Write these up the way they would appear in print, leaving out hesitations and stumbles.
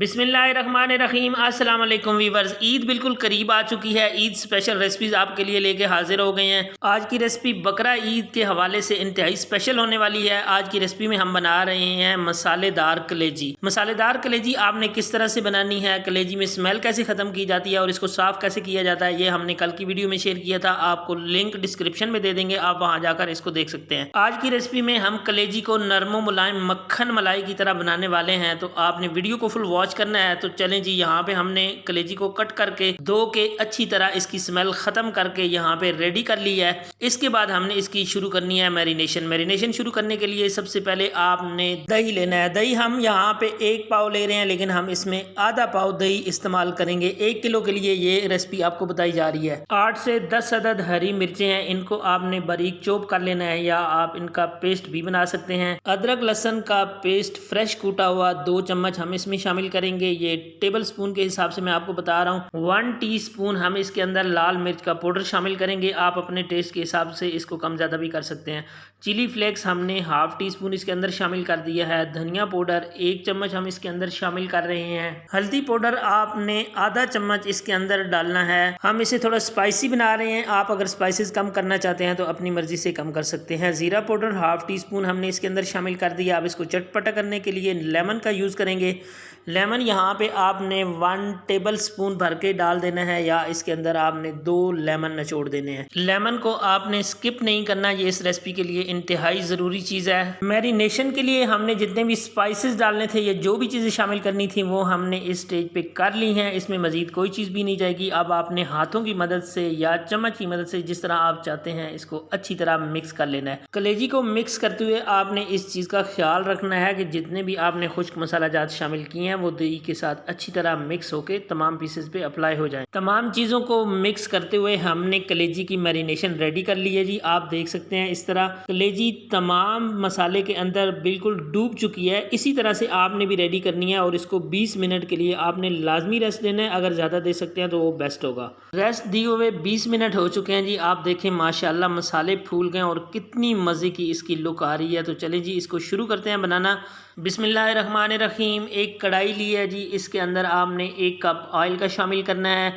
बिस्मिल्लाहिर्रहमानिर्रहीम अस्सलाम वालेकुम वीवर्स। ईद बिल्कुल करीब आ चुकी है। ईद स्पेशल रेसिपीज़ आपके लिए लेके हाजिर हो गए हैं। आज की रेसिपी बकरा ईद के हवाले से इंतहाई स्पेशल होने वाली है। आज की रेसिपी में हम बना रहे हैं मसालेदार कलेजी। मसालेदार कलेजी आपने किस तरह से बनानी है, कलेजी में स्मेल कैसे ख़त्म की जाती है और इसको साफ़ कैसे किया जाता है, ये हमने कल की वीडियो में शेयर किया था। आपको लिंक डिस्क्रिप्शन में दे देंगे, आप वहाँ जाकर इसको देख सकते हैं। आज की रेसिपी में हम कलेजी को नरमो मुलायम मक्खन मलाई की तरह बनाने वाले हैं, तो आपने वीडियो को फुल वॉच करना है। तो चलें जी, यहाँ पे हमने कलेजी को कट करके धो के अच्छी तरह इसकी स्मेल खत्म करके यहाँ पे रेडी कर ली है। इसके बाद हमने इसकी शुरू करनी है मैरिनेशन शुरू करने के लिए सबसे पहले आपने दही लेना है। दही हम यहाँ पे 1 पाव ले रहे हैं, लेकिन हम इसमें आधा पाव दही इस्तेमाल करेंगे। 1 किलो के लिए ये रेसिपी आपको बताई जा रही है। 8 से 10 अदद हरी मिर्चें हैं, इनको आपने बारीक चॉप कर लेना है या आप इनका पेस्ट भी बना सकते हैं। अदरक लहसुन का पेस्ट फ्रेश कूटा हुआ 2 चम्मच हम इसमें शामिल करेंगे। ये टेबल स्पून के हिसाब से मैं आपको बता रहा हूँ। 1 टीस्पून हम इसके अंदर लाल मिर्च का पाउडर शामिल करेंगे। आप अपने टेस्ट के हिसाब से इसको कम ज़्यादा भी कर सकते हैं। चिली फ्लेक्स हमने 1/2 टीस्पून इसके अंदर शामिल कर दिया है। धनिया पाउडर 1 चम्मच हम इसके अंदर शामिल कर रहे हैं। हल्दी पाउडर आपने आधा चम्मच इसके अंदर डालना है। हम इसे थोड़ा स्पाइसी बना रहे हैं, आप अगर स्पाइसेस कम करना चाहते हैं तो अपनी मर्जी से कम कर सकते हैं। जीरा पाउडर 1/2 टीस्पून हमने इसके अंदर शामिल कर दिया। अब इसको चटपटा करने के लिए लेमन का यूज़ करेंगे। लेमन यहाँ पे आपने 1 टेबल स्पून भर के डाल देना है या इसके अंदर आपने 2 लेमन निचोड़ देने हैं। लेमन को आपने स्किप नहीं करना, ये इस रेसिपी के लिए इंतहाई ज़रूरी चीज़ है। मैरिनेशन के लिए हमने जितने भी स्पाइसेस डालने थे या जो भी चीज़ें शामिल करनी थी वो हमने इस स्टेज पे कर ली हैं। इसमें मज़ीद कोई चीज़ भी नहीं जाएगी। अब आपने हाथों की मदद से या चम्मच की मदद से जिस तरह आप चाहते हैं इसको अच्छी तरह मिक्स कर लेना है। कलेजी को मिक्स करते हुए आपने इस चीज़ का ख्याल रखना है कि जितने भी आपने खुश्क मसाला जात शामिल किए हैं वो दही के साथ अच्छी तरह मिक्स होके तमाम पीसेस पे अप्लाई हो जाएं। तमाम चीज़ों को मिक्स करते हुए हमने कलेजी की मैरिनेशन रेडी कर ली है जी। आप देख सकते हैं इस तरह कलेजी तमाम मसाले के अंदर बिल्कुल डूब चुकी है। इसी तरह से आपने भी रेडी करनी है और इसको 20 मिनट के लिए आपने लाजमी रेस्ट देना है। अगर ज़्यादा दे सकते हैं तो वो बेस्ट होगा। रेस्ट दिए हुए 20 मिनट हो चुके हैं जी। आप देखें माशाल्लाह मसाले फूल गए और कितनी मज़े की इसकी लुक आ रही है। तो चलें जी, इसको शुरू करते हैं बनाना। बिस्मिल्लाहिर्रहमानिर्रहीम। एक कढ़ाई ली है जी, इसके अंदर आपने 1 कप ऑयल का शामिल करना है।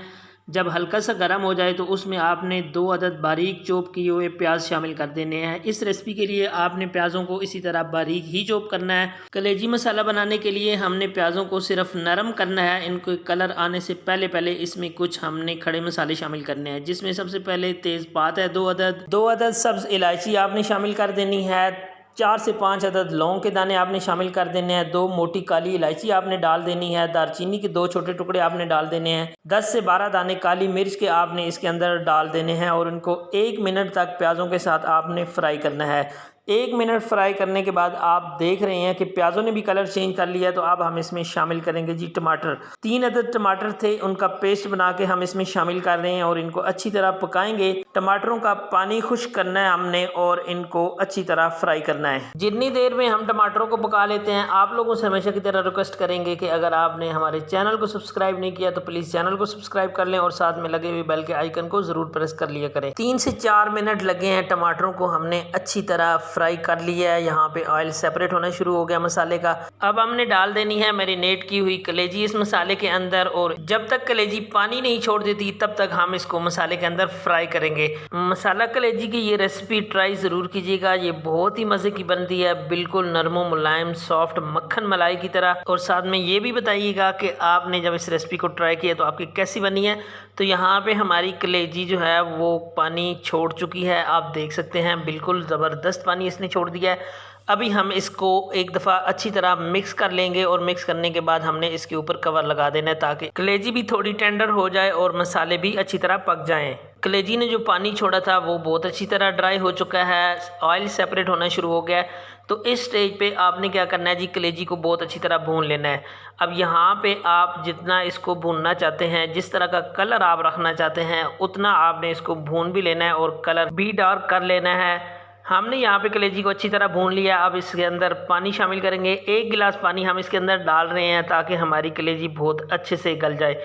जब हल्का सा गर्म हो जाए तो उसमें आपने 2 अदद बारीक चॉप किए हुए प्याज शामिल कर देने हैं। इस रेसिपी के लिए आपने प्याज़ों को इसी तरह बारीक ही चॉप करना है। कलेजी मसाला बनाने के लिए हमने प्याज़ों को सिर्फ नरम करना है। इनको कलर आने से पहले पहले इसमें कुछ हमने खड़े मसाले शामिल करने हैं, जिसमें सबसे पहले तेज़पात है 2 अदद सब्ज़ इलायची आपने शामिल कर देनी है। 4 से 5 अदद लौंग के दाने आपने शामिल कर देने हैं। 2 मोटी काली इलायची आपने डाल देनी है। दालचीनी के 2 छोटे टुकड़े आपने डाल देने हैं। 10 से 12 दाने काली मिर्च के आपने इसके अंदर डाल देने हैं और इनको 1 मिनट तक प्याज़ों के साथ आपने फ्राई करना है। 1 मिनट फ्राई करने के बाद आप देख रहे हैं कि प्याज़ों ने भी कलर चेंज कर लिया है। तो अब हम इसमें शामिल करेंगे जी टमाटर। 3 अदद टमाटर थे, उनका पेस्ट बना के हम इसमें शामिल कर रहे हैं और इनको अच्छी तरह पकाएंगे। टमाटरों का पानी खुश्क करना है हमने और इनको अच्छी तरह फ्राई करना है। जितनी देर में हम टमाटरों को पका लेते हैं, आप लोगों से हमेशा की तरह रिक्वेस्ट करेंगे कि अगर आपने हमारे चैनल को सब्सक्राइब नहीं किया तो प्लीज़ चैनल को सब्सक्राइब कर लें और साथ में लगे हुए बेल के आइकन को ज़रूर प्रेस कर लिया करें। 3 से 4 मिनट लगे हैं, टमाटरों को हमने अच्छी तरह फ्राई कर लिया है। यहाँ पे ऑयल सेपरेट होना शुरू हो गया मसाले का। अब हमने डाल देनी है मैरिनेट की हुई कलेजी इस मसाले के अंदर और जब तक कलेजी पानी नहीं छोड़ देती तब तक हम इसको मसाले के अंदर फ्राई करेंगे। मसाला कलेजी की ये रेसिपी ट्राई ज़रूर कीजिएगा, ये बहुत ही मज़े की बनती है, बिल्कुल नरमो मुलायम सॉफ्ट मक्खन मलाई की तरह। और साथ में ये भी बताइएगा कि आपने जब इस रेसिपी को ट्राई किया तो आपकी कैसी बनी है। तो यहाँ पे हमारी कलेजी जो है वो पानी छोड़ चुकी है, आप देख सकते हैं बिल्कुल ज़बरदस्त पानी इसने छोड़ दिया है। अभी हम इसको एक दफ़ा अच्छी तरह मिक्स कर लेंगे और मिक्स करने के बाद हमने इसके ऊपर कवर लगा देना है ताकि कलेजी भी थोड़ी टेंडर हो जाए और मसाले भी अच्छी तरह पक जाएं। कलेजी ने जो पानी छोड़ा था वो बहुत अच्छी तरह ड्राई हो चुका है, ऑयल सेपरेट होना शुरू हो गया है। तो इस स्टेज पे आपने क्या करना है जी, कलेजी को बहुत अच्छी तरह भून लेना है। अब यहाँ पे आप जितना इसको भूनना चाहते हैं, जिस तरह का कलर आप रखना चाहते हैं, उतना आपने इसको भून भी लेना है और कलर भी डार्क कर लेना है। हमने यहाँ पे कलेजी को अच्छी तरह भून लिया। अब इसके अंदर पानी शामिल करेंगे। 1 गिलास पानी हम इसके अंदर डाल रहे हैं ताकि हमारी कलेजी बहुत अच्छे से गल जाए।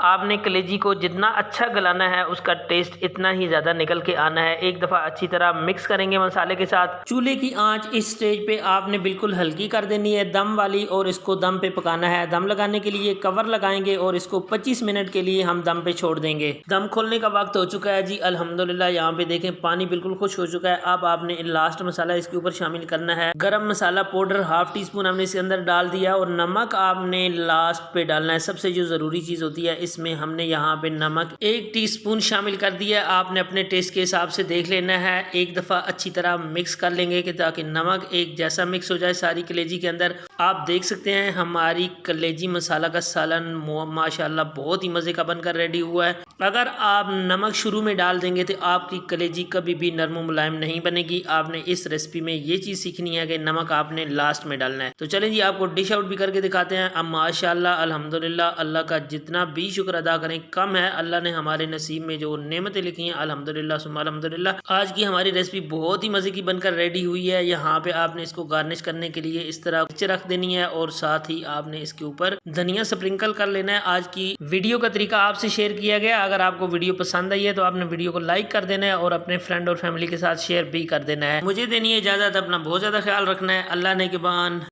आपने कलेजी को जितना अच्छा गलाना है उसका टेस्ट इतना ही ज़्यादा निकल के आना है। एक दफ़ा अच्छी तरह मिक्स करेंगे मसाले के साथ। चूल्हे की आंच इस स्टेज पे आपने बिल्कुल हल्की कर देनी है, दम वाली, और इसको दम पे पकाना है। दम लगाने के लिए कवर लगाएंगे और इसको 25 मिनट के लिए हम दम पे छोड़ देंगे। दम खोलने का वक्त हो चुका है जी अल्हम्दुलिल्लाह। यहाँ पे देखें पानी बिल्कुल खुश हो चुका है। अब आपने लास्ट मसाला इसके ऊपर शामिल करना है। गरम मसाला पाउडर हाफ टी स्पून हमने इसके अंदर डाल दिया और नमक आपने लास्ट पे डालना है। सबसे जो ज़रूरी चीज़ होती है इसमें हमने यहाँ पे नमक 1 टीस्पून शामिल कर दिया। आपने अपने टेस्ट के हिसाब से देख लेना है। एक दफ़ा अच्छी तरह मिक्स कर लेंगे कि ताकि नमक एक जैसा मिक्स हो जाए सारी कलेजी के अंदर। आप देख सकते हैं हमारी कलेजी मसाला का सालन माशाल्लाह बहुत ही मज़े का बनकर रेडी हुआ है। अगर आप नमक शुरू में डाल देंगे तो आपकी कलेजी कभी भी नरम मुलायम नहीं बनेगी। आपने इस रेसिपी में ये चीज़ सीखनी है कि नमक आपने लास्ट में डालना है। तो चलें जी आपको डिश आउट भी करके दिखाते हैं। अब माशाल्लाह अल्हम्दुलिल्लाह, अल्लाह का जितना भी शुक्र अदा करें कम है। अल्लाह ने हमारे नसीब में जो नेमतें लिखी हैं अल्हम्दुलिल्लाह सुम्मा अल्हम्दुलिल्लाह। आज की हमारी रेसिपी बहुत ही मज़े की बनकर रेडी हुई है। यहाँ पे आपने इसको गार्निश करने के लिए इस तरह रख देनी है और साथ ही आपने इसके ऊपर धनिया स्प्रिंकल कर लेना है। आज की वीडियो का तरीका आपसे शेयर किया गया। अगर आपको वीडियो पसंद आई है तो आपने वीडियो को लाइक कर देना है और अपने फ्रेंड और फैमिली के साथ शेयर भी कर देना है। मुझे देनी है इजाज़त, अपना बहुत ज़्यादा ख्याल रखना है। अल्लाह ने के बान।